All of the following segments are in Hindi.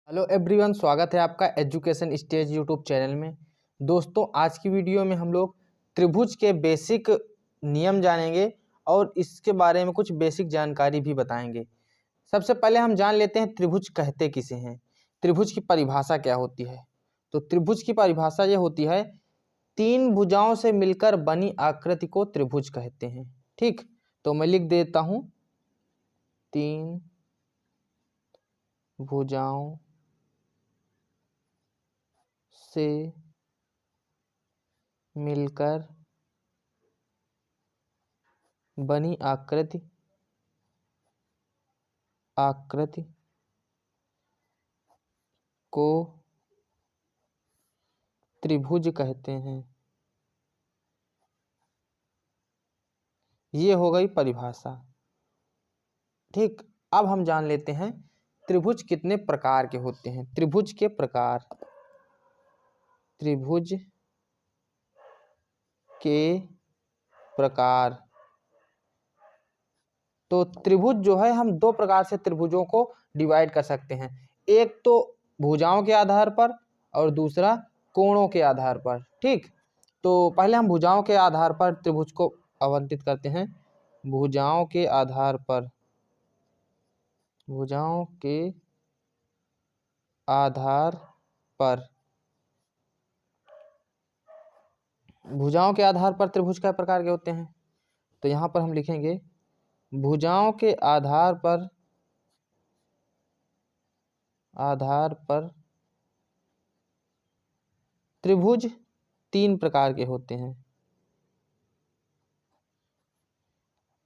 हेलो एवरीवन, स्वागत है आपका एजुकेशन स्टेज यूट्यूब चैनल में। दोस्तों, आज की वीडियो में हम लोग त्रिभुज के बेसिक नियम जानेंगे और इसके बारे में कुछ बेसिक जानकारी भी बताएंगे। सबसे पहले हम जान लेते हैं त्रिभुज कहते किसे हैं, त्रिभुज की परिभाषा क्या होती है। तो त्रिभुज की परिभाषा ये होती है, तीन भुजाओं से मिलकर बनी आकृति को त्रिभुज कहते हैं। ठीक, तो मैं लिख देता हूँ, तीन भुजाओं से मिलकर बनी आकृति को त्रिभुज कहते हैं। ये हो गई परिभाषा। ठीक, अब हम जान लेते हैं त्रिभुज कितने प्रकार के होते हैं। त्रिभुज के प्रकार, त्रिभुज के प्रकार। तो त्रिभुज जो है, हम दो प्रकार से त्रिभुजों को डिवाइड कर सकते हैं। एक तो भुजाओं के आधार पर और दूसरा कोणों के आधार पर। ठीक, तो पहले हम भुजाओं के आधार पर त्रिभुज को आवंटित करते हैं। भुजाओं के आधार पर, भुजाओं के आधार पर, भुजाओं के आधार पर त्रिभुज कई प्रकार के होते हैं। तो यहाँ पर हम लिखेंगे, भुजाओं के आधार पर त्रिभुज तीन प्रकार के होते हैं।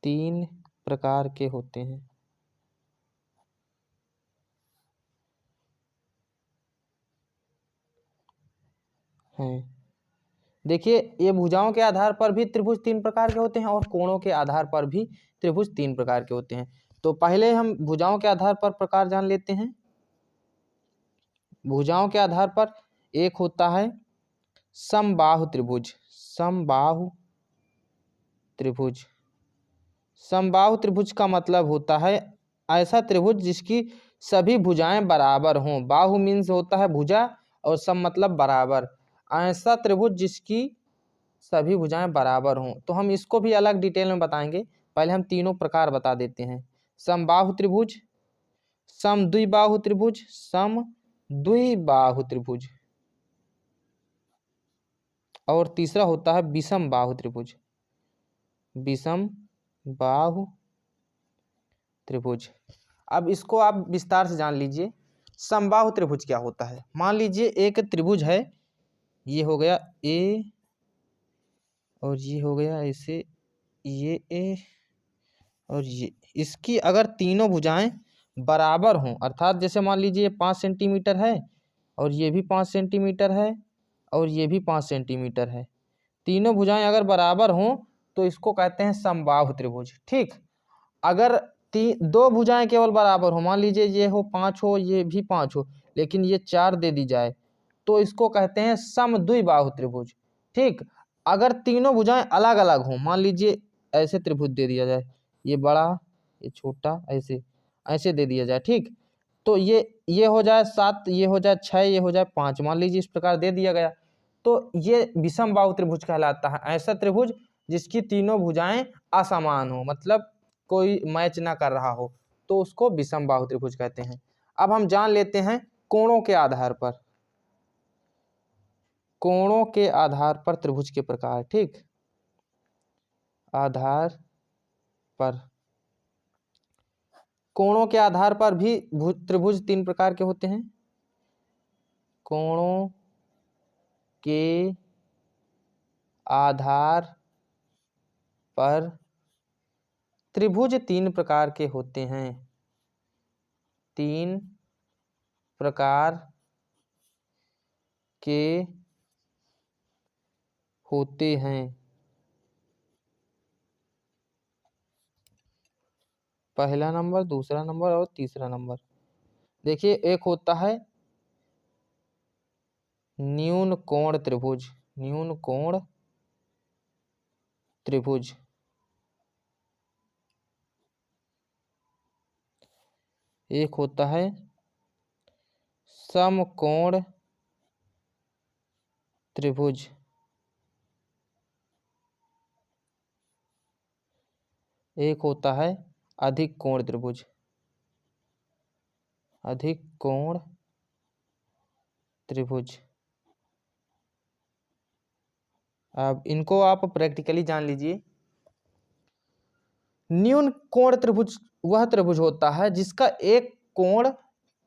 तीन प्रकार के होते हैं। देखिए, ये भुजाओं के आधार पर भी त्रिभुज तीन प्रकार के होते हैं और कोणों के आधार पर भी त्रिभुज तीन प्रकार के होते हैं। तो पहले हम भुजाओं के आधार पर प्रकार जान लेते हैं। भुजाओं के आधार पर एक होता है समबाहु त्रिभुज। समबाहु त्रिभुज, समबाहु त्रिभुज का मतलब होता है ऐसा त्रिभुज जिसकी सभी भुजाएं बराबर हों। बाहु मीन्स होता है भुजा और सम मतलब बराबर। ऐसा त्रिभुज जिसकी सभी भुजाएं बराबर हों। तो हम इसको भी अलग डिटेल में बताएंगे। पहले हम तीनों प्रकार बता देते हैं। समबाहु त्रिभुज, समद्विबाहु त्रिभुज, समद्विबाहु त्रिभुज, और तीसरा होता है विषम बाहु त्रिभुज। विषम बाहु त्रिभुज। अब इसको आप विस्तार से जान लीजिए। समबाहु त्रिभुज क्या होता है। मान लीजिए एक त्रिभुज है, ये हो गया ए और ये हो गया ऐसे, ये ए और ये, इसकी अगर तीनों भुजाएं बराबर हों, अर्थात जैसे मान लीजिए 5 सेंटीमीटर है और ये भी 5 सेंटीमीटर है और ये भी 5 सेंटीमीटर है, तीनों भुजाएं अगर बराबर हों तो इसको कहते हैं समबाहु त्रिभुज। ठीक, अगर दो भुजाएं केवल बराबर हो, मान लीजिए ये हो 5 हो, ये भी 5 हो, लेकिन ये 4 दे दी जाए, तो इसको कहते हैं समद्विबाहु त्रिभुज। ठीक, अगर तीनों भुजाएं अलग अलग हों, मान लीजिए ऐसे त्रिभुज दे दिया जाए, ये बड़ा ये छोटा, ऐसे ऐसे दे दिया जाए। ठीक, तो ये हो जाए 7, ये हो जाए 6, ये हो जाए 5, मान लीजिए इस प्रकार दे दिया गया, तो ये विषम बाहु त्रिभुज कहलाता है। ऐसा त्रिभुज जिसकी तीनों भुजाएं असमान हो, मतलब कोई मैच ना कर रहा हो, तो उसको विषम बाहु त्रिभुज कहते हैं। अब हम जान लेते हैं कोणों के आधार पर, कोणों के आधार पर त्रिभुज के प्रकार। ठीक, आधार पर, कोणों के आधार पर भी त्रिभुज तीन प्रकार के होते हैं। कोणों के आधार पर त्रिभुज तीन प्रकार के होते हैं। तीन प्रकार के होते हैं। पहला नंबर, दूसरा नंबर और तीसरा नंबर। देखिए, एक होता है न्यून कोण त्रिभुज। न्यून कोण त्रिभुज, एक होता है समकोण त्रिभुज। एक होता है अधिक कोण त्रिभुज, अधिक कोण त्रिभुज। अब इनको आप प्रैक्टिकली जान लीजिए। न्यून कोण त्रिभुज वह त्रिभुज होता है जिसका एक कोण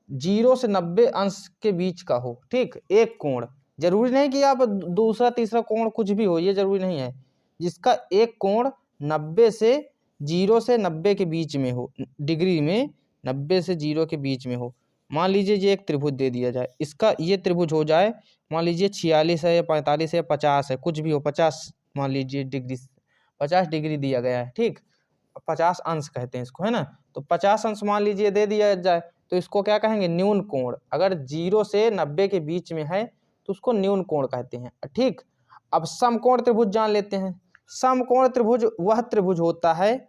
0 से 90 अंश के बीच का हो। ठीक, एक कोण, जरूरी नहीं कि आप दूसरा तीसरा कोण कुछ भी हो, ये जरूरी नहीं है। जिसका एक कोण 90 से 0 से 90 के बीच में हो, डिग्री में 90 से 0 के बीच में हो। मान लीजिए ये एक त्रिभुज दे दिया जाए, इसका ये त्रिभुज हो जाए, मान लीजिए 46 है या 45 है या 50 है, कुछ भी हो, 50 मान लीजिए डिग्री, 50 डिग्री दिया गया है। ठीक, 50 अंश कहते हैं इसको, है ना। तो 50 अंश मान लीजिए दे दिया जाए, तो इसको क्या कहेंगे, न्यून कोण। अगर 0 से 90 के बीच में है तो उसको न्यून कोण कहते हैं। ठीक, अब समकोण त्रिभुज जान लेते हैं। समकोण त्रिभुज वह त्रिभुज होता है,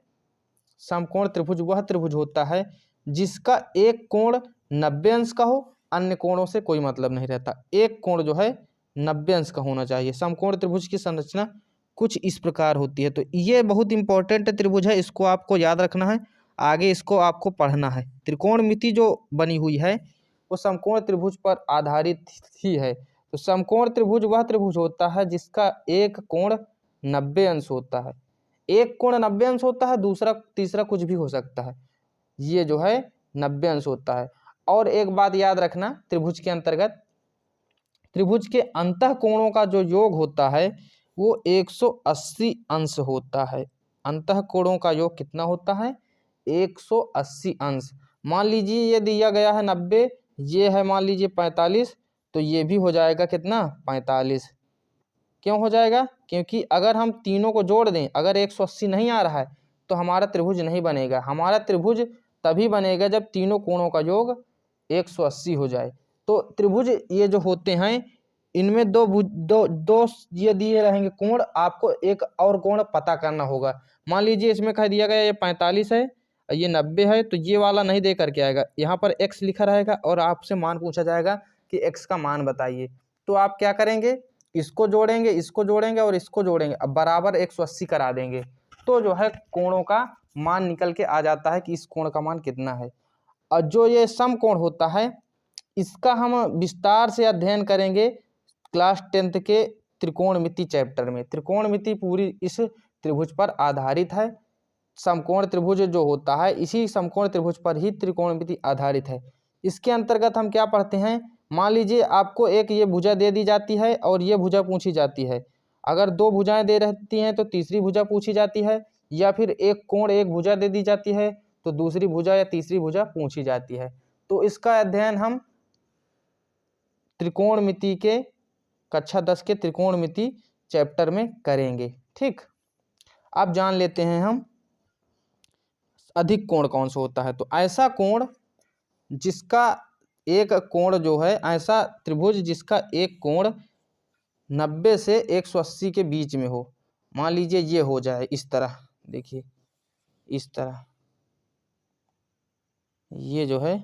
समकोण त्रिभुज वह त्रिभुज होता है जिसका एक कोण 90 अंश का हो, अन्य कोणों से कोई मतलब नहीं रहता। एक कोण जो है 90 अंश का होना चाहिए। समकोण त्रिभुज की संरचना कुछ इस प्रकार होती है। तो ये बहुत इंपॉर्टेंट त्रिभुज है, इसको आपको याद रखना है, आगे इसको आपको पढ़ना है। त्रिकोणमिति जो बनी हुई है वो समकोण त्रिभुज पर आधारित ही है। तो समकोण त्रिभुज वह त्रिभुज होता है जिसका एक कोण 90 अंश होता है। एक कोण 90 अंश होता है, दूसरा तीसरा कुछ भी हो सकता है, ये जो है 90 अंश होता है। और एक बात याद रखना, त्रिभुज के अंतर्गत त्रिभुज के अंतः कोणों का जो योग होता है वो 180 अंश होता है। अंतः कोणों का योग कितना होता है, 180 अंश। मान लीजिए ये दिया गया है 90, ये है मान लीजिए 45, तो ये भी हो जाएगा कितना, 45। क्यों हो जाएगा, क्योंकि अगर हम तीनों को जोड़ दें, अगर 180 नहीं आ रहा है तो हमारा त्रिभुज नहीं बनेगा। हमारा त्रिभुज तभी बनेगा जब तीनों कोणों का योग 180 हो जाए। तो त्रिभुज ये जो होते हैं इनमें दो ये दिए रहेंगे कोण, आपको एक और कोण पता करना होगा। मान लीजिए इसमें कह दिया गया ये 45 है, ये 90 है, तो ये वाला नहीं दे करके आएगा, यहाँ पर x लिखा रहेगा और आपसे मान पूछा जाएगा कि x का मान बताइए। तो आप क्या करेंगे, इसको जोड़ेंगे, इसको जोड़ेंगे और इसको जोड़ेंगे, अब बराबर 180 करा देंगे, तो जो है कोणों का मान निकल के आ जाता है कि इस कोण का मान कितना है। और जो ये समकोण होता है इसका हम विस्तार से अध्ययन करेंगे क्लास 10th के त्रिकोणमिति चैप्टर में। त्रिकोणमिति पूरी इस त्रिभुज पर आधारित है। समकोण त्रिभुज जो होता है इसी समकोण त्रिभुज पर ही त्रिकोणमिति आधारित है। इसके अंतर्गत हम क्या पढ़ते हैं, मान लीजिए आपको एक ये भुजा दे दी जाती है और ये भुजा पूछी जाती है। अगर दो भुजाएं दे रहती हैं तो तीसरी भुजा पूछी जाती है, या फिर एक कोण एक भुजा दे दी जाती है तो दूसरी भुजा या तीसरी भुजा पूछी जाती है। तो इसका अध्ययन हम त्रिकोणमिति के कक्षा 10 के त्रिकोणमिति चैप्टर में करेंगे। ठीक, अब जान लेते हैं हम अधिक कोण कौन सा होता है। तो ऐसा कोण जिसका एक कोण जो है, ऐसा त्रिभुज जिसका एक कोण 90 से 180 के बीच में हो। मान लीजिए ये हो जाए इस तरह, देखिए इस तरह, ये जो है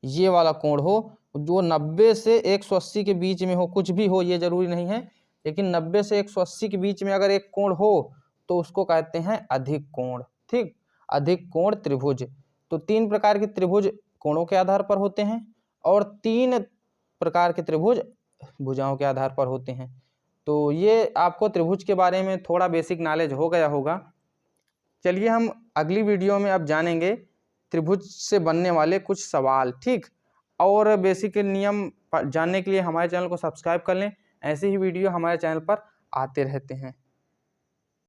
ये वाला कोण हो जो 90 से 180 के बीच में हो, कुछ भी हो, ये जरूरी नहीं है, लेकिन 90 से 180 के बीच में अगर एक कोण हो तो उसको कहते हैं अधिक कोण। ठीक, अधिक कोण त्रिभुज। तो 3 प्रकार के त्रिभुज कोणों के आधार पर होते हैं और 3 प्रकार के त्रिभुज भुजाओं के आधार पर होते हैं। तो ये आपको त्रिभुज के बारे में थोड़ा बेसिक नॉलेज हो गया होगा। चलिए हम अगली वीडियो में अब जानेंगे त्रिभुज से बनने वाले कुछ सवाल। ठीक, और बेसिक नियम जानने के लिए हमारे चैनल को सब्सक्राइब कर लें, ऐसे ही वीडियो हमारे चैनल पर आते रहते हैं।